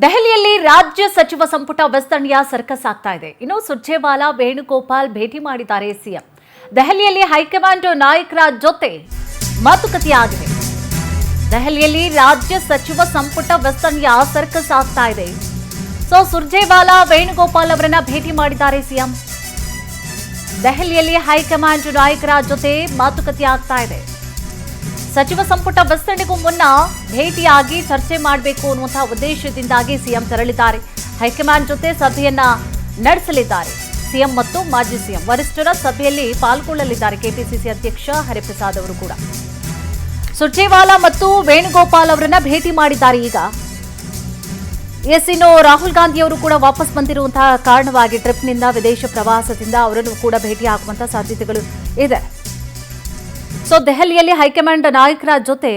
ದೆಹಲಿಯಲ್ಲಿ ರಾಜ್ಯ ಸಚಿವ ಸಂಪುಟ ವಿಸ್ತರಣೆಯ ಸರ್ಕಸ್ ಆಗ್ತಾ ಇದೆ. ಇನ್ನು ಸುರ್ಜೇವಾಲಾ ವೇಣುಗೋಪಾಲ್ ಭೇಟಿ ಮಾಡಿದ್ದಾರೆ ಸಿಎಂ. ದೆಹಲಿಯಲ್ಲಿ ಹೈಕಮಾಂಡ್ ನಾಯಕರ ಜೊತೆ ಮಾತುಕತೆಯಾಗಿದೆ. ದೆಹಲಿಯಲ್ಲಿ ರಾಜ್ಯ ಸಚಿವ ಸಂಪುಟ ವಿಸ್ತರಣೆಯ ಸರ್ಕಸ್ ಆಗ್ತಾ ಇದೆ. ಸುರ್ಜೇವಾಲಾ ವೇಣುಗೋಪಾಲ್ ಅವರನ್ನ ಭೇಟಿ ಮಾಡಿದ್ದಾರೆ ಸಿಎಂ. ದೆಹಲಿಯಲ್ಲಿ ಹೈಕಮಾಂಡ್ ನಾಯಕರ ಜೊತೆ ಮಾತುಕತೆ ಆಗ್ತಾ ಇದೆ. ಸಚಿವ ಸಂಪುಟ ವಿಸ್ತರಣೆಗೂ ಮುನ್ನ ಭೇಟಿಯಾಗಿ ಚರ್ಚೆ ಮಾಡಬೇಕು ಅನ್ನುವಂತಹ ಉದ್ದೇಶದಿಂದಾಗಿ ಸಿಎಂ ತೆರಳಿದ್ದಾರೆ. ಹೈಕಮಾಂಡ್ ಜೊತೆ ಸಭೆಯನ್ನ ನಡೆಸಲಿದ್ದಾರೆ. ಸಿಎಂ ಮತ್ತು ಮಾಜಿ ಸಿಎಂ ವರಿಷ್ಠರ ಸಭೆಯಲ್ಲಿ ಪಾಲ್ಗೊಳ್ಳಲಿದ್ದಾರೆ. ಕೆಪಿಸಿಸಿ ಅಧ್ಯಕ್ಷ ಹರಿಪ್ರಸಾದ್ ಅವರು ಕೂಡ ಸುರ್ಜೇವಾಲಾ ಮತ್ತು ವೇಣುಗೋಪಾಲ್ ಅವರನ್ನ ಭೇಟಿ ಮಾಡಿದ್ದಾರೆ. ಈಗ ಇನ್ನು ರಾಹುಲ್ ಗಾಂಧಿ ಅವರು ಕೂಡ ವಾಪಸ್ ಬಂದಿರುವಂತಹ ಕಾರಣವಾಗಿ ಟ್ರಿಪ್ನಿಂದ ವಿದೇಶ ಪ್ರವಾಸದಿಂದ ಅವರನ್ನು ಕೂಡ ಭೇಟಿಯಾಗುವಂತಹ ಸಾಧ್ಯತೆಗಳು ಇದೆ. ದೆಹಲಿಯಲ್ಲಿ ಹೈಕಮಾಂಡ್ ನಾಯಕರ ಜೊತೆ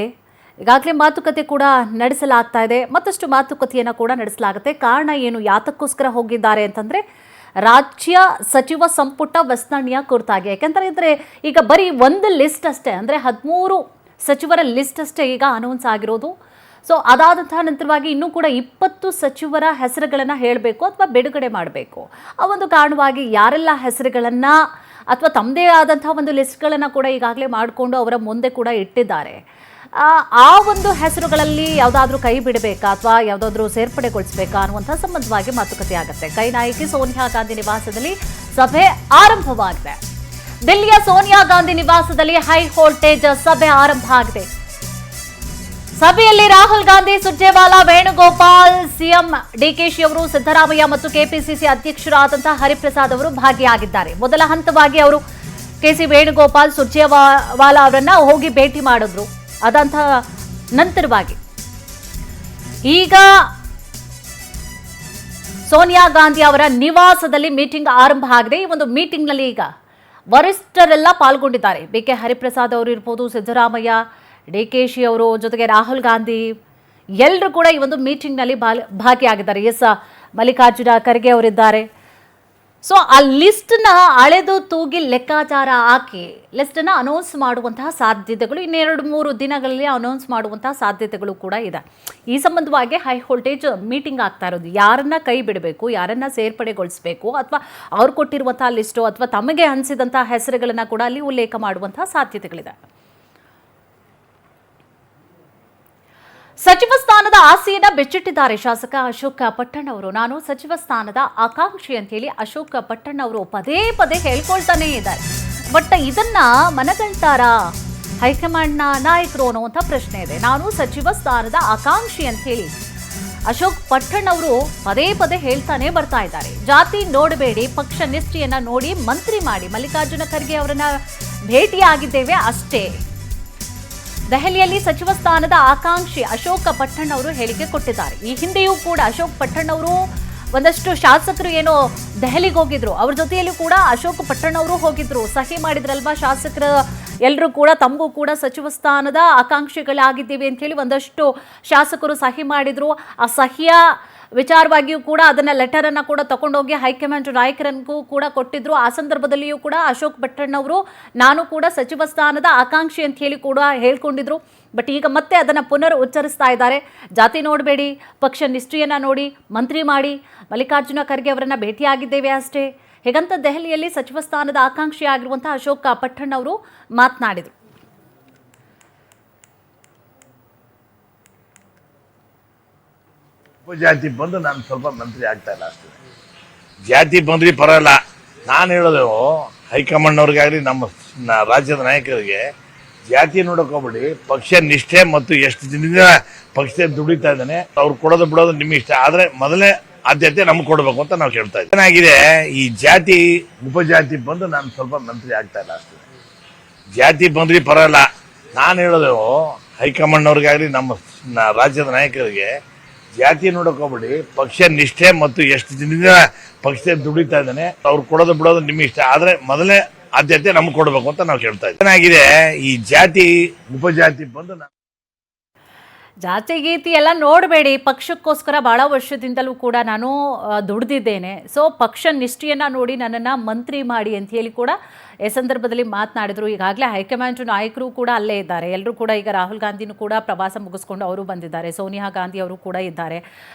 ಈಗಾಗಲೇ ಮಾತುಕತೆ ಕೂಡ ನಡೆಸಲಾಗ್ತಾ ಇದೆ. ಮತ್ತಷ್ಟು ಮಾತುಕತೆಯನ್ನು ಕೂಡ ನಡೆಸಲಾಗುತ್ತೆ. ಕಾರಣ ಏನು, ಯಾತಕ್ಕೋಸ್ಕರ ಹೋಗಿದ್ದಾರೆ ಅಂತಂದ್ರೆ ರಾಜ್ಯ ಸಚಿವ ಸಂಪುಟ ವಿಸ್ತರಣೆಯ ಕುರಿತಾಗಿ. ಯಾಕೆಂದ್ರೆ ಈಗ ಬರೀ ಒಂದು ಲಿಸ್ಟ್ ಅಷ್ಟೇ, ಅಂದ್ರೆ 13 ಸಚಿವರ ಲಿಸ್ಟ್ ಅಷ್ಟೇ ಈಗ ಅನೌನ್ಸ್ ಆಗಿರೋದು. ಅದಾದಂತಹ ನಂತರವಾಗಿ ಇನ್ನೂ ಕೂಡ 20 ಸಚಿವರ ಹೆಸರುಗಳನ್ನು ಹೇಳಬೇಕು ಅಥವಾ ಬಿಡುಗಡೆ ಮಾಡಬೇಕು. ಆ ಒಂದು ಕಾರಣವಾಗಿ ಯಾರೆಲ್ಲ ಹೆಸರುಗಳನ್ನ ಅಥವಾ ತಮ್ಮದೇ ಆದಂತಹ ಒಂದು ಲಿಸ್ಟ್ಗಳನ್ನು ಕೂಡ ಈಗಾಗಲೇ ಮಾಡಿಕೊಂಡು ಅವರ ಮುಂದೆ ಕೂಡ ಇಟ್ಟಿದ್ದಾರೆ. ಆ ಒಂದು ಹೆಸರುಗಳಲ್ಲಿ ಯಾವುದಾದ್ರೂ ಕೈ ಬಿಡಬೇಕಾ ಅಥವಾ ಯಾವುದಾದ್ರೂ ಸೇರ್ಪಡೆಗೊಳಿಸಬೇಕಾ ಅನ್ನುವಂಥ ಸಂಬಂಧವಾಗಿ ಮಾತುಕತೆ ಆಗುತ್ತೆ. ಕೈ ನಾಯಕಿ ಸೋನಿಯಾ ಗಾಂಧಿ ನಿವಾಸದಲ್ಲಿ ಸಭೆ ಆರಂಭವಾಗಿದೆ. ದಿಲ್ಲಿಯ ಸೋನಿಯಾ ಗಾಂಧಿ ನಿವಾಸದಲ್ಲಿ ಹೈ ವೋಲ್ಟೇಜ್ ಸಭೆ ಆರಂಭ ಆಗಿದೆ. ಸಭೆಯಲ್ಲಿ ರಾಹುಲ್ ಗಾಂಧಿ, ಸುರ್ಜೇವಾಲಾ, ವೇಣುಗೋಪಾಲ್, ಸಿಎಂ ಡಿಕೆಶಿ ಅವರು, ಸಿದ್ದರಾಮಯ್ಯ ಮತ್ತು ಕೆಪಿಸಿಸಿ ಅಧ್ಯಕ್ಷರಾದಂತಹ ಹರಿಪ್ರಸಾದ್ ಅವರು ಭಾಗಿಯಾಗಿದ್ದಾರೆ. ಮೊದಲ ಹಂತವಾಗಿ ಅವರು ಕೆಸಿ ವೇಣುಗೋಪಾಲ್, ಸುರ್ಜೇವಾಲಾ ಅವರನ್ನ ಹೋಗಿ ಭೇಟಿ ಮಾಡಿದ್ರು. ಅದಂತ ನಂತರವಾಗಿ ಈಗ ಸೋನಿಯಾ ಗಾಂಧಿ ಅವರ ನಿವಾಸದಲ್ಲಿ ಮೀಟಿಂಗ್ ಆರಂಭ ಆಗಿದೆ. ಈ ಒಂದು ಮೀಟಿಂಗ್ನಲ್ಲಿ ಈಗ ವರಿಷ್ಠರೆಲ್ಲ ಪಾಲ್ಗೊಂಡಿದ್ದಾರೆ. ಬಿಕೆ ಹರಿಪ್ರಸಾದ್ ಅವರು ಇರ್ಬೋದು, ಸಿದ್ದರಾಮಯ್ಯ, ಡಿಕೆಶಿ ಅವರು, ಜೊತೆಗೆ ರಾಹುಲ್ ಗಾಂಧಿ ಎಲ್ಲರೂ ಕೂಡ ಈ ಒಂದು ಮೀಟಿಂಗ್ನಲ್ಲಿ ಭಾಗಿಯಾಗಿದ್ದಾರೆ. ಮಲ್ಲಿಕಾರ್ಜುನ ಖರ್ಗೆ ಅವರಿದ್ದಾರೆ. ಆ ಲಿಸ್ಟ್ನ ಅಳೆದು ತೂಗಿ ಲೆಕ್ಕಾಚಾರ ಹಾಕಿ ಲಿಸ್ಟನ್ನು ಅನೌನ್ಸ್ ಮಾಡುವಂತಹ ಸಾಧ್ಯತೆಗಳು ಇನ್ನೆರಡು-ಮೂರು ದಿನಗಳಲ್ಲಿ ಅನೌನ್ಸ್ ಮಾಡುವಂತಹ ಸಾಧ್ಯತೆಗಳು ಕೂಡ ಇದೆ. ಈ ಸಂಬಂಧವಾಗಿ ಹೈ ವೋಲ್ಟೇಜ್ ಮೀಟಿಂಗ್ ಆಗ್ತಾ ಇರೋದು. ಯಾರನ್ನ ಕೈ ಬಿಡಬೇಕು, ಯಾರನ್ನ ಸೇರ್ಪಡೆಗೊಳಿಸಬೇಕು, ಅಥವಾ ಅವ್ರು ಕೊಟ್ಟಿರುವಂತಹ ಲಿಸ್ಟು ಅಥವಾ ತಮಗೆ ಅನಿಸಿದಂತಹ ಹೆಸರುಗಳನ್ನು ಕೂಡ ಅಲ್ಲಿ ಉಲ್ಲೇಖ ಮಾಡುವಂತಹ ಸಾಧ್ಯತೆಗಳಿದೆ. ಸಚಿವ ಸ್ಥಾನದ ಆಸೆಯನ್ನ ಬೆಚ್ಚಿಟ್ಟಿದ್ದಾರೆ ಶಾಸಕ ಅಶೋಕ್ ಪಟ್ಟಣ್ ಅವರು. ನಾನು ಸಚಿವ ಸ್ಥಾನದ ಆಕಾಂಕ್ಷಿ ಅಂತ ಹೇಳಿ ಅಶೋಕ್ ಪಟ್ಟಣ್ ಅವರು ಪದೇ ಪದೇ ಹೇಳ್ಕೊಳ್ತಾನೆ ಇದ್ದಾರೆ. ಬಟ್ ಇದನ್ನ ಮನಗಳ್ತಾರಾ ಹೈಕಮಾಂಡ್ನ ನಾಯಕರು ಅನ್ನುವಂಥ ಪ್ರಶ್ನೆ ಇದೆ. ನಾನು ಸಚಿವ ಸ್ಥಾನದ ಆಕಾಂಕ್ಷಿ ಅಂತ ಹೇಳಿ ಅಶೋಕ್ ಪಟ್ಟಣ್ ಅವರು ಪದೇ ಪದೇ ಹೇಳ್ತಾನೆ ಬರ್ತಾ ಇದ್ದಾರೆ. ಜಾತಿ ನೋಡಬೇಡಿ, ಪಕ್ಷ ನಿಷ್ಠೆಯನ್ನ ನೋಡಿ ಮಂತ್ರಿ ಮಾಡಿ. ಮಲ್ಲಿಕಾರ್ಜುನ ಖರ್ಗೆ ಅವರನ್ನ ಭೇಟಿಯಾಗಿದ್ದೇವೆ ಅಷ್ಟೇ. ದೆಹಲಿಯಲ್ಲಿ ಸಚಿವ ಸ್ಥಾನದ ಆಕಾಂಕ್ಷಿ ಅಶೋಕ್ ಪಟ್ಟಣ್ ಅವರು ಹೇಳಿಕೆ ಕೊಟ್ಟಿದ್ದಾರೆ. ಈ ಹಿಂದೆಯೂ ಕೂಡ ಅಶೋಕ್ ಪಟ್ಟಣ್ ಅವರು ಒಂದಷ್ಟು ಶಾಸಕರು ಏನೋ ದೆಹಲಿಗೆ ಹೋಗಿದ್ರು, ಅವ್ರ ಜೊತೆಯಲ್ಲೂ ಕೂಡ ಅಶೋಕ್ ಪಟ್ಟಣ್ ಅವರು ಹೋಗಿದ್ರು. ಸಹಿ ಮಾಡಿದ್ರಲ್ವಾ ಶಾಸಕರು ಎಲ್ಲರೂ ಕೂಡ, ತಮಗೂ ಕೂಡ ಸಚಿವ ಸ್ಥಾನದ ಆಕಾಂಕ್ಷಿಗಳಾಗಿದ್ದೀವಿ ಅಂತ ಹೇಳಿ ಒಂದಷ್ಟು ಶಾಸಕರು ಸಹಿ ಮಾಡಿದ್ರು. ಆ ಸಹಿಯ ವಿಚಾರವಾಗಿಯೂ ಕೂಡ ಅದನ್ನ ಲೆಟರ್ ಅನ್ನ ಕೂಡ ತಗೊಂಡೋಗಿ ಹೈಕಮಾಂಡ್ ನಾಯಕರನ್ಗೂ ಕೂಡ ಕೊಟ್ಟಿದ್ರು. ಆ ಸಂದರ್ಭದಲ್ಲಿಯೂ ಕೂಡ ಅಶೋಕ್ ಪಟ್ಟಣ್ ಅವರು ನಾನು ಕೂಡ ಸಚಿವ ಸ್ಥಾನದ ಆಕಾಂಕ್ಷಿ ಅಂತ ಹೇಳಿ ಕೂಡ ಹೇಳ್ಕೊಂಡಿದ್ರು. ಬಟ್ ಈಗ ಮತ್ತೆ ಅದನ್ನ ಪುನರ್ ಉಚ್ಚರಿಸ್ತಾ ಇದ್ದಾರೆ. ಜಾತಿ ನೋಡಬೇಡಿ, ಪಕ್ಷ ನಿಷ್ಠೆಯನ್ನ ನೋಡಿ ಮಂತ್ರಿ ಮಾಡಿ. ಮಲ್ಲಿಕಾರ್ಜುನ ಖರ್ಗೆ ಅವರನ್ನ ಭೇಟಿಯಾಗಿದ್ದೇವೆ ಅಷ್ಟೇ. ಹೇಗಂತ ದೆಹಲಿಯಲ್ಲಿ ಸಚಿವ ಸ್ಥಾನದ ಆಕಾಂಕ್ಷಿ ಆಗಿರುವಂತಹ ಅಶೋಕ್ ಪಟ್ಟಣ್ ಅವರು ಮಾತನಾಡಿದರು. ಜಾತಿ ಬಂದು ನಾನು ಸ್ವಲ್ಪ ಮಂತ್ರಿ ಆಗ್ತಾ ಇಲ್ಲ ಅಷ್ಟೇ. ಜಾತಿ ಬಂದ್ರಿ ಪರವಾಗಿಲ್ಲ. ನಾನು ಹೇಳೋದು ಹೈಕಮಾಂಡ್ ಅವ್ರಿಗಾಗಲಿ ನಮ್ಮ ರಾಜ್ಯದ ನಾಯಕರಿಗೆ ಜಾತಿ ನೋಡಕ್ ಹೋಗ್ಬೇಡಿ, ಪಕ್ಷ ನಿಷ್ಠೆ ಮತ್ತು ಎಷ್ಟು ದಿನದಿಂದ ಪಕ್ಷ ದುಡಿತಾ ಇದ್ದಾನೆ ಅವ್ರು ಕೊಡೋದು ಬಿಡೋದು ನಿಮ್ಮ ಇಷ್ಟ, ಆದ್ರೆ ಮೊದಲೇ ಆದ್ಯತೆ ನಮ್ಗೆ ಕೊಡ್ಬೇಕು ಅಂತ ನಾವು ಕೇಳ್ತಾ ಇದ್ದೀವಿ. ಏನಾಗಿದೆ, ಈ ಜಾತಿ ಉಪಜಾತಿ ಬಂದು ನಾನು ಸ್ವಲ್ಪ ಮಂತ್ರಿ ಆಗ್ತಾ ಇಲ್ಲ ಅಷ್ಟೇ. ಜಾತಿ ಬಂದ್ರಿ ಪರವಾಗಿಲ್ಲ. ನಾನು ಹೇಳೋದು ಹೈಕಮಾಂಡ್ ಅವ್ರಿಗಾಗಲಿ ನಮ್ಮ ರಾಜ್ಯದ ನಾಯಕರಿಗೆ ಜಾತಿ ನೋಡಕ್ ಹೋಗ್ಬೇಡಿ, ಪಕ್ಷ ನಿಷ್ಠೆ ಮತ್ತು ಎಷ್ಟು ದಿನದಿಂದ ಪಕ್ಷ ದುಡಿತಾ ಇದ್ದಾನೆ ಅವ್ರು ಕೊಡೋದು ಬಿಡೋದು ನಿಮ್ಮ ಇಷ್ಟ, ಆದ್ರೆ ಮೊದಲೇ ಆದ್ಯತೆ ನಮ್ಗೆ ಕೊಡ್ಬೇಕು ಅಂತ ನಾವು ಕೇಳ್ತಾ ಇದ್ದೀವಿ. ಏನಾಗಿದೆ, ಈ ಜಾತಿ ಉಪಜಾತಿ ಬಂದು ಜಾತಿ ಗೀತಿ ಎಲ್ಲ ನೋಡಬೇಡಿ, ಪಕ್ಷಕ್ಕೋಸ್ಕರ ಬಹಳ ವರ್ಷದಿಂದಲೂ ಕೂಡ ನಾನು ದುಡ್ದಿದ್ದೇನೆ. ಪಕ್ಷ ನಿಷ್ಠೆಯನ್ನ ನೋಡಿ ನನ್ನನ್ನು ಮಂತ್ರಿ ಮಾಡಿ ಅಂತ ಹೇಳಿ ಕೂಡ ಈ ಸಂದರ್ಭದಲ್ಲಿ ಮಾತನಾಡಿದ್ರು. ಈಗಾಗಲೇ ಹೈಕಮಾಂಡ್ ನಾಯಕರು ಕೂಡ ಅಲ್ಲೇ ಇದ್ದಾರೆ. ಎಲ್ಲರೂ ಕೂಡ ಈಗ ರಾಹುಲ್ ಗಾಂಧಿನೂ ಕೂಡ ಪ್ರವಾಸ ಮುಗಿಸ್ಕೊಂಡು ಅವರು ಬಂದಿದ್ದಾರೆ. ಸೋನಿಯಾ ಗಾಂಧಿ ಅವರು ಕೂಡ ಇದ್ದಾರೆ.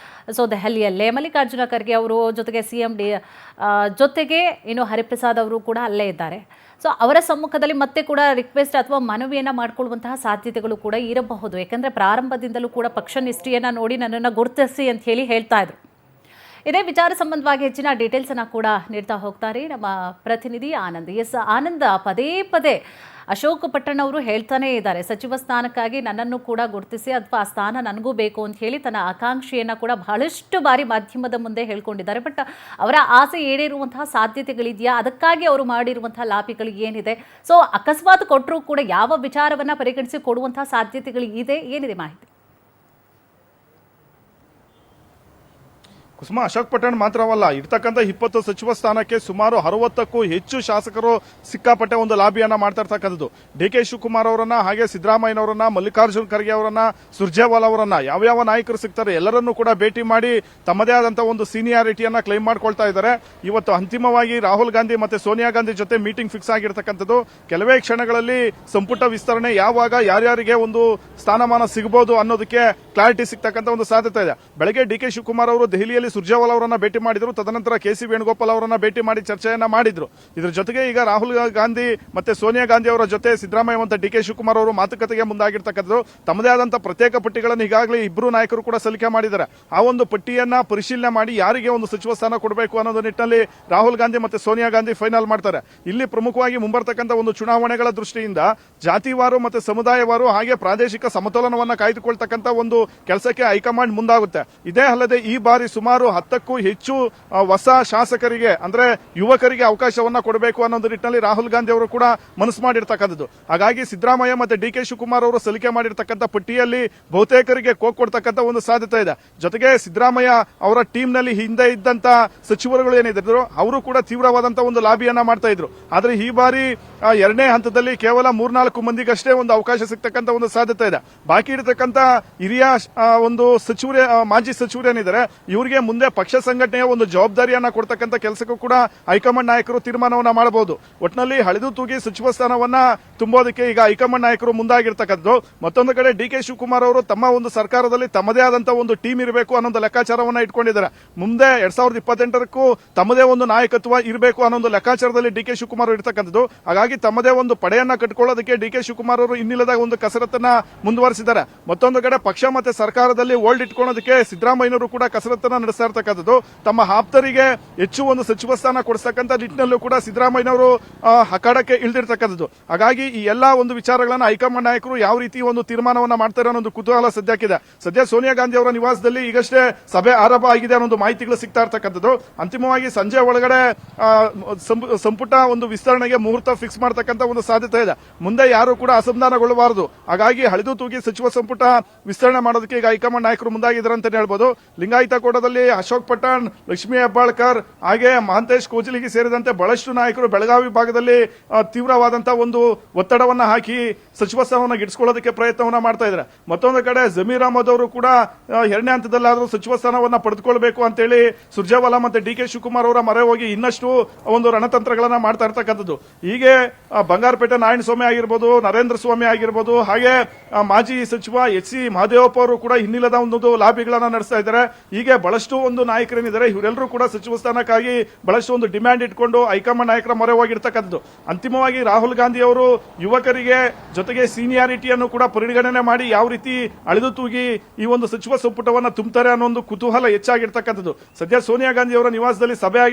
ಸೊ ದೆಹಲಿಯಲ್ಲೇ ಮಲ್ಲಿಕಾರ್ಜುನ ಖರ್ಗೆ ಅವರು ಜೊತೆಗೆ CM ಜೊತೆಗೆ ಇನ್ನು ಹರಿಪ್ರಸಾದ್ ಅವರು ಕೂಡ ಅಲ್ಲೇ ಇದ್ದಾರೆ. ಸೊ ಅವರ ಸಮ್ಮುಖದಲ್ಲಿ ಮತ್ತೆ ಕೂಡ ರಿಕ್ವೆಸ್ಟ್ ಅಥವಾ ಮನವಿಯನ್ನು ಮಾಡಿಕೊಳ್ಳುವಂತಹ ಸಾಧ್ಯತೆಗಳು ಕೂಡ ಇರಬಹುದು. ಯಾಕಂದರೆ ಪ್ರಾರಂಭದಿಂದಲೂ ಕೂಡ ಪಕ್ಷ ನಿಷ್ಠೆಯನ್ನು ನೋಡಿ ನನ್ನನ್ನು ಗುರುತಿಸಿ ಅಂತ ಹೇಳಿ ಹೇಳ್ತಾ ಇದ್ರು. ಇದೇ ವಿಚಾರ ಸಂಬಂಧವಾಗಿ ಹೆಚ್ಚಿನ ಡೀಟೇಲ್ಸನ್ನು ಕೂಡ ನೀಡ್ತಾ ಹೋಗ್ತಾರೆ ನಮ್ಮ ಪ್ರತಿನಿಧಿ ಆನಂದ್. ಆನಂದ, ಪದೇ ಪದೇ ಅಶೋಕ್ ಪಟ್ಟಣ್ ಅವರು ಹೇಳ್ತಾನೇ ಇದ್ದಾರೆ, ಸಚಿವ ಸ್ಥಾನಕ್ಕಾಗಿ ನನ್ನನ್ನು ಕೂಡ ಗುರುತಿಸಿ ಅಥವಾ ಆ ಸ್ಥಾನ ನನಗೂ ಬೇಕು ಅಂತ ಹೇಳಿ ತನ್ನ ಆಕಾಂಕ್ಷೆಯನ್ನು ಕೂಡ ಬಹಳಷ್ಟು ಬಾರಿ ಮಾಧ್ಯಮದ ಮುಂದೆ ಹೇಳ್ಕೊಂಡಿದ್ದಾರೆ. ಬಟ್ ಅವರ ಆಸೆ ಈಡೇರುವಂತಹ ಸಾಧ್ಯತೆಗಳಿದೆಯಾ? ಅದಕ್ಕಾಗಿ ಅವರು ಮಾಡಿರುವಂತಹ ಲಾಭಿಗಳು ಏನಿದೆ? ಸೊ ಅಕಸ್ಮಾತ್ ಕೊಟ್ಟರೂ ಕೂಡ ಯಾವ ವಿಚಾರವನ್ನು ಪರಿಗಣಿಸಿ ಕೊಡುವಂತಹ ಸಾಧ್ಯತೆಗಳು ಇದೆ, ಏನಿದೆ ಮಾಹಿತಿ? ಕುಸುಮ, ಅಶೋಕ್ ಪಟ್ಟಣ್ ಮಾತ್ರವಲ್ಲ, ಇರ್ತಕ್ಕಂಥ 20 ಸಚಿವ ಸ್ಥಾನಕ್ಕೆ ಸುಮಾರು 60ಕ್ಕೂ ಹೆಚ್ಚು ಶಾಸಕರು ಸಿಕ್ಕಾಪಟ್ಟೆ ಒಂದು ಲಾಬಿಯನ್ನ ಮಾಡ್ತಾ ಇರ್ತಕ್ಕಂಥದ್ದು. DK ಶಿವಕುಮಾರ್ ಅವರನ್ನ, ಹಾಗೆ ಸಿದ್ದರಾಮಯ್ಯನವರನ್ನ, ಮಲ್ಲಿಕಾರ್ಜುನ್ ಖರ್ಗೆ ಅವರನ್ನ, ಸುರ್ಜೇವಾಲಾ ಅವರನ್ನ, ಯಾವ ನಾಯಕರು ಸಿಗ್ತಾರೆ ಎಲ್ಲರನ್ನೂ ಕೂಡ ಭೇಟಿ ಮಾಡಿ ತಮ್ಮದೇ ಆದಂತಹ ಒಂದು ಸೀನಿಯಾರಿಟಿಯನ್ನ ಕ್ಲೈಮ್ ಮಾಡ್ಕೊಳ್ತಾ ಇದ್ದಾರೆ. ಇವತ್ತು ಅಂತಿಮವಾಗಿ ರಾಹುಲ್ ಗಾಂಧಿ ಮತ್ತೆ ಸೋನಿಯಾ ಗಾಂಧಿ ಜೊತೆ ಮೀಟಿಂಗ್ ಫಿಕ್ಸ್ ಆಗಿರ್ತಕ್ಕಂಥದ್ದು. ಕೆಲವೇ ಕ್ಷಣಗಳಲ್ಲಿ ಸಂಪುಟ ವಿಸ್ತರಣೆ ಯಾವಾಗ ಯಾರ್ಯಾರಿಗೆ ಒಂದು ಸ್ಥಾನಮಾನ ಸಿಗಬಹುದು ಅನ್ನೋದಕ್ಕೆ ಕ್ಲಾರಿಟಿ ಸಿಗ್ತಕ್ಕಂಥ ಒಂದು ಸಾಧ್ಯತೆ ಇದೆ. ಬೆಳಗ್ಗೆ DK ಶಿವಕುಮಾರ್ ಅವರು ದೆಹಲಿಯಲ್ಲಿ ಸುರ್ಜೇವಾಲಾ ಅವರನ್ನ ಭೇಟಿ ಮಾಡಿದ್ರು. ತದನಂತರ KC ವೇಣುಗೋಪಾಲ್ ಅವರನ್ನ ಭೇಟಿ ಮಾಡಿ ಚರ್ಚೆಯನ್ನ ಮಾಡಿದ್ರು. ಇದ್ರ ಜೊತೆಗೆ ಈಗ ರಾಹುಲ್ ಗಾಂಧಿ ಮತ್ತೆ ಸೋನಿಯಾ ಗಾಂಧಿ ಅವರ ಜೊತೆ ಸಿದ್ದರಾಮಯ್ಯ ಮತ್ತು DK ಶಿವಕುಮಾರ್ ಅವರು ಮಾತುಕತೆಗೆ ಮುಂದಾಗಿರ್ತಕ್ಕಂಥದ್ದು. ತಮ್ಮದೇ ಆದಂತಹ ಪ್ರತ್ಯೇಕ ಪಟ್ಟಿಗಳನ್ನು ಈಗಾಗಲೇ ಇಬ್ಬರು ನಾಯಕರು ಕೂಡ ಸಲ್ಲಿಕೆ ಮಾಡಿದ್ದಾರೆ. ಆ ಒಂದು ಪಟ್ಟಿಯನ್ನ ಪರಿಶೀಲನೆ ಮಾಡಿ ಯಾರಿಗೆ ಒಂದು ಸಚಿವ ಸ್ಥಾನ ಕೊಡಬೇಕು ಅನ್ನೋದು ನಿಟ್ಟಿನಲ್ಲಿ ರಾಹುಲ್ ಗಾಂಧಿ ಮತ್ತೆ ಸೋನಿಯಾ ಗಾಂಧಿ ಫೈನಲ್ ಮಾಡ್ತಾರೆ. ಇಲ್ಲಿ ಪ್ರಮುಖವಾಗಿ ಮುಂಬರ್ತಕ್ಕಂಥ ಒಂದು ಚುನಾವಣೆಗಳ ದೃಷ್ಟಿಯಿಂದ ಜಾತಿವಾರು ಮತ್ತೆ ಸಮುದಾಯವಾರು ಹಾಗೆ ಪ್ರಾದೇಶಿಕ ಸಮತೋಲನವನ್ನ ಕಾಯ್ದುಕೊಳ್ತಕ್ಕಂಥ ಒಂದು ಕೆಲಸಕ್ಕೆ ಹೈಕಮಾಂಡ್ ಮುಂದಾಗುತ್ತೆ. ಇದೇ ಅಲ್ಲದೆ ಈ ಬಾರಿ ಸುಮಾರು 10ಕ್ಕೂ ಹೆಚ್ಚು ಹೊಸ ಶಾಸಕರಿಗೆ ಅಂದ್ರೆ ಯುವಕರಿಗೆ ಅವಕಾಶವನ್ನ ಕೊಡಬೇಕು ಅನ್ನೋದು ನಿಟ್ಟಿನಲ್ಲಿ ರಾಹುಲ್ ಗಾಂಧಿ ಅವರು ಕೂಡ ಮನಸ್ಸು ಮಾಡಿರ್ತಕ್ಕಂಥದ್ದು. ಹಾಗಾಗಿ ಸಿದ್ದರಾಮಯ್ಯ ಮತ್ತೆ DK ಶಿವಕುಮಾರ್ ಅವರು ಸಲ್ಲಿಕೆ ಮಾಡಿರ್ತಕ್ಕಂಥ ಪಟ್ಟಿಯಲ್ಲಿ ಬಹುತೇಕರಿಗೆ ಕೊಡ್ತಕ್ಕಂಥ ಒಂದು ಸಾಧ್ಯತೆ ಇದೆ. ಜೊತೆಗೆ ಸಿದ್ದರಾಮಯ್ಯ ಅವರ ಟೀಮ್ ನಲ್ಲಿ ಹಿಂದೆ ಇದ್ದಂತ ಸಚಿವರುಗಳು ಏನಿದ್ರು ಅವರು ಕೂಡ ತೀವ್ರವಾದಂತಹ ಒಂದು ಲಾಬಿಯನ್ನ ಮಾಡ್ತಾ ಇದ್ರು. ಆದ್ರೆ ಈ ಬಾರಿ ಎರಡನೇ ಹಂತದಲ್ಲಿ ಕೇವಲ 3-4 ಮಂದಿಗಷ್ಟೇ ಒಂದು ಅವಕಾಶ ಸಿಗ್ತಕ್ಕಂಥ ಒಂದು ಸಾಧ್ಯತೆ ಇದೆ. ಬಾಕಿ ಇರತಕ್ಕಂಥ ಹಿರಿಯ ಒಂದು ಸಚಿವರೇ ಮಾಜಿ ಸಚಿವರೇನಿದ್ದಾರೆ ಇವರಿಗೆ ಮುಂದೆ ಪಕ್ಷ ಸಂಘಟನೆಯ ಒಂದು ಜವಾಬ್ದಾರಿಯನ್ನ ಕೊಡ್ತಕ್ಕಂಥ ಕೆಲಸಕ್ಕೂ ಕೂಡ ಹೈಕಮಾಂಡ್ ನಾಯಕರು ತೀರ್ಮಾನವನ್ನ ಮಾಡಬಹುದು. ಒಟ್ಟಿನಲ್ಲಿ ಹಳೆದು ತೂಗಿ ಸಚಿವ ಸ್ಥಾನವನ್ನ ತುಂಬೋದಕ್ಕೆ ಈಗ ಹೈಕಮಾಂಡ್ ನಾಯಕರು ಮುಂದಾಗಿರ್ತಕ್ಕಂಥದ್ದು. ಮತ್ತೊಂದು ಕಡೆ DK ಶಿವಕುಮಾರ್ ಅವರು ತಮ್ಮ ಒಂದು ಸರ್ಕಾರದಲ್ಲಿ ತಮ್ಮದೇ ಆದಂತಹ ಒಂದು ಟೀಮ್ ಇರಬೇಕು ಅನ್ನೋ ಲೆಕ್ಕಾಚಾರವನ್ನ ಇಟ್ಕೊಂಡಿದ್ದಾರೆ. ಮುಂದೆ 2028ಕ್ಕೂ ತಮ್ಮದೇ ಒಂದು ನಾಯಕತ್ವ ಇರಬೇಕು ಅನ್ನೋ ಒಂದು ಲೆಕ್ಕಾಚಾರದಲ್ಲಿ DK ಶಿವಕುಮಾರ್ ಇರ್ತಕ್ಕಂಥದ್ದು. ಹಾಗಾಗಿ ತಮ್ಮದೇ ಒಂದು ಪಡೆಯನ್ನ ಕಟ್ಕೊಳ್ಳೋದಕ್ಕೆ DK ಶಿವಕುಮಾರ್ ಅವರು ಇನ್ನಿಲ್ಲದ ಒಂದು ಕಸರತ್ತನ್ನ ಮುಂದುವರಿಸಿದ್ದಾರೆ. ಮತ್ತೊಂದು ಕಡೆ ಪಕ್ಷ ಮತ್ತೆ ಸರ್ಕಾರದಲ್ಲಿ ಓಲ್ಡ್ ಇಟ್ಕೊಳ್ಳೋದಕ್ಕೆ ಸಿದ್ದರಾಮಯ್ಯನವರು ಕೂಡ ಕಸರತ್ತನ್ನ ನಡೆಸ್ತಾ ಇರ್ತಕ್ಕಂಥದ್ದು. ತಮ್ಮ ಆಪ್ತರಿಗೆ ಹೆಚ್ಚು ಒಂದು ಸಚಿವ ಸ್ಥಾನ ಕೊಡಿಸ್ತಕ್ಕಂಥ ನಿಟ್ಟಿನಲ್ಲೂ ಕೂಡ ಸಿದ್ದರಾಮಯ್ಯನವರು ಅಖಾಡಕ್ಕೆ ಇಳಿದಿರ್ತಕ್ಕಂಥದ್ದು. ಹಾಗಾಗಿ ಈ ಎಲ್ಲಾ ಒಂದು ವಿಚಾರಗಳನ್ನ ಹೈಕಮಾಂಡ್ ನಾಯಕರು ಯಾವ ರೀತಿ ಒಂದು ತೀರ್ಮಾನವನ್ನ ಮಾಡ್ತಾರೆ ಅನ್ನೋ ಕುತೂಹಲ ಸದ್ಯಕ್ಕಿದೆ. ಸದ್ಯ ಸೋನಿಯಾ ಗಾಂಧಿ ಅವರ ನಿವಾಸದಲ್ಲಿ ಈಗಷ್ಟೇ ಸಭೆ ಆರಂಭ ಆಗಿದೆ ಅನ್ನೋ ಮಾಹಿತಿಗಳು ಸಿಗ್ತಾ ಇರ್ತಕ್ಕಂಥದ್ದು. ಅಂತಿಮವಾಗಿ ಸಂಜೆ ಒಳಗಡೆ ಸಂಪುಟ ಒಂದು ವಿಸ್ತರಣೆಗೆ ಮುಹೂರ್ತ ಫಿಕ್ಸ್ ಮಾಡತಕ್ಕಂಥ ಒಂದು ಸಾಧ್ಯತೆ ಇದೆ. ಮುಂದೆ ಯಾರು ಕೂಡ ಅಸಮಾಧಾನಗೊಳ್ಳಬಾರದು. ಹಾಗಾಗಿ ಹಳೆದು ತೂಗಿ ಸಚಿವ ಸಂಪುಟ ವಿಸ್ತರಣೆ ಮಾಡೋದಕ್ಕೆ ಈಗ ಹೈಕಮಾಂಡ್ ನಾಯಕರು ಮುಂದಾಗಿದ್ದಾರೆ ಅಂತ ಹೇಳ್ಬೋದು. ಲಿಂಗಾಯತ ಕೋಟದಲ್ಲಿ ಅಶೋಕ್ ಪಟ್ಟಣ್, ಲಕ್ಷ್ಮೀ ಹೆಬ್ಬಾಳ್ಕರ್ ಹಾಗೆ ಮಹಾಂತೇಶ್ ಕೋಚಲಿಗಿ ಸೇರಿದಂತೆ ಬಹಳಷ್ಟು ನಾಯಕರು ಬೆಳಗಾವಿ ಭಾಗದಲ್ಲಿ ತೀವ್ರವಾದಂತಹ ಒಂದು ಒತ್ತಡವನ್ನ ಹಾಕಿ ಸಚಿವ ಸ್ಥಾನವನ್ನು ಗಿಟ್ಟಿಸಿಕೊಳ್ಳೋದಕ್ಕೆ ಪ್ರಯತ್ನವನ್ನ ಮಾಡ್ತಾ ಇದ್ದಾರೆ. ಮತ್ತೊಂದು ಕಡೆ ಜಮೀರ್ ಅಹಮದ್ ಅವರು ಕೂಡ ಎರಡನೇ ಹಂತದಲ್ಲಾದರೂ ಸಚಿವ ಸ್ಥಾನವನ್ನ ಪಡೆದುಕೊಳ್ಳಬೇಕು ಅಂತೇಳಿ ಸುರ್ಜೇವಾಲಾ ಮತ್ತೆ DK ಶಿವಕುಮಾರ್ ಅವರ ಮೊರೆ ಹೋಗಿ ಇನ್ನಷ್ಟು ಒಂದು ರಣತಂತ್ರಗಳನ್ನ ಮಾಡ್ತಾ ಇರ್ತಕ್ಕಂಥದ್ದು. ಹೀಗೆ ಬಂಗಾರಪೇಟೆ ನಾರಾಯಣ ಸ್ವಾಮಿ ಆಗಿರ್ಬೋದು, ನರೇಂದ್ರ ಸ್ವಾಮಿ ಆಗಿರ್ಬೋದು, ಹಾಗೆ ಮಾಜಿ ಸಚಿವ HC ಮಹದೇವಪ್ಪ ಅವರು ಕೂಡ ಹಿನ್ನೆಲೆದ ಒಂದು ಲಾಬಿಗಳನ್ನ ನಡೆಸ್ತಾ ಇದ್ದಾರೆ. ಹೀಗೆ ಬಹಳಷ್ಟು ಒಂದು ನಾಯಕರೇನಿದ್ದಾರೆ ಇವರೆಲ್ಲರೂ ಕೂಡ ಸಚಿವ ಸ್ಥಾನಕ್ಕಾಗಿ ಬಹಳಷ್ಟು ಒಂದು ಡಿಮ್ಯಾಂಡ್ ಇಟ್ಕೊಂಡು ಹೈಕಮಾಂಡ್ ನಾಯಕರ ಮೊರೆ ಹೋಗಿರ್ತಕ್ಕಂಥದ್ದು. ಅಂತಿಮವಾಗಿ ರಾಹುಲ್ ಗಾಂಧಿ ಅವರು ಯುವಕರಿಗೆ ಜೊತೆಗೆ ಸೀನಿಯಾರಿಟಿಯನ್ನು ಕೂಡ ಪರಿಗಣನೆ ಮಾಡಿ ಯಾವ ರೀತಿ ಅಳೆದು ತೂಗಿ ಈ ಒಂದು ಸಚಿವ ಸಂಪುಟವನ್ನ ತುಂಬುತ್ತಾರೆ ಅನ್ನೋ ಒಂದು ಕುತೂಹಲ ಹೆಚ್ಚಾಗಿರ್ತಕ್ಕಂಥದ್ದು. ಸದ್ಯ ಸೋನಿಯಾ ಗಾಂಧಿ ಅವರ ನಿವಾಸದಲ್ಲಿ ಸಭೆ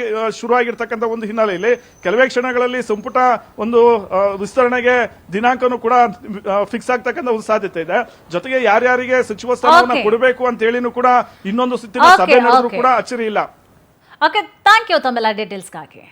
ಶುರು ಆಗಿರ್ತಕ್ಕಂಥ ಒಂದು ಹಿನ್ನೆಲೆಯಲ್ಲಿ ಕೆಲವೇ ಕ್ಷಣಗಳಲ್ಲಿ ಸಂಪುಟ ಒಂದು ವಿಸ್ತರಣೆಗೆ ದಿನಾಂಕನೂ ಕೂಡ ಫಿಕ್ಸ್ ಆಗ್ತಕ್ಕಂಥ ಒಂದು ಸಾಧ್ಯತೆ ಇದೆ. ಜೊತೆಗೆ ಯಾರ್ಯಾರಿಗೆ ಸಚಿವ ಸ್ಥಾನವನ್ನು ಕೊಡಬೇಕು ಅಂತ ಹೇಳಿನೂ ಕೂಡ ಇನ್ನೊಂದು ಸುತ್ತಿನ ಸಭೆ ನಡೆದರೂ ಕೂಡ ಅಚ್ಚರಿ ಇಲ್ಲ. ಓಕೆ, ಥ್ಯಾಂಕ್ ಯು ತಮ್ಮೆಲ್ಲ ಡೀಟೇಲ್ಸ್ಗಾಗಿ.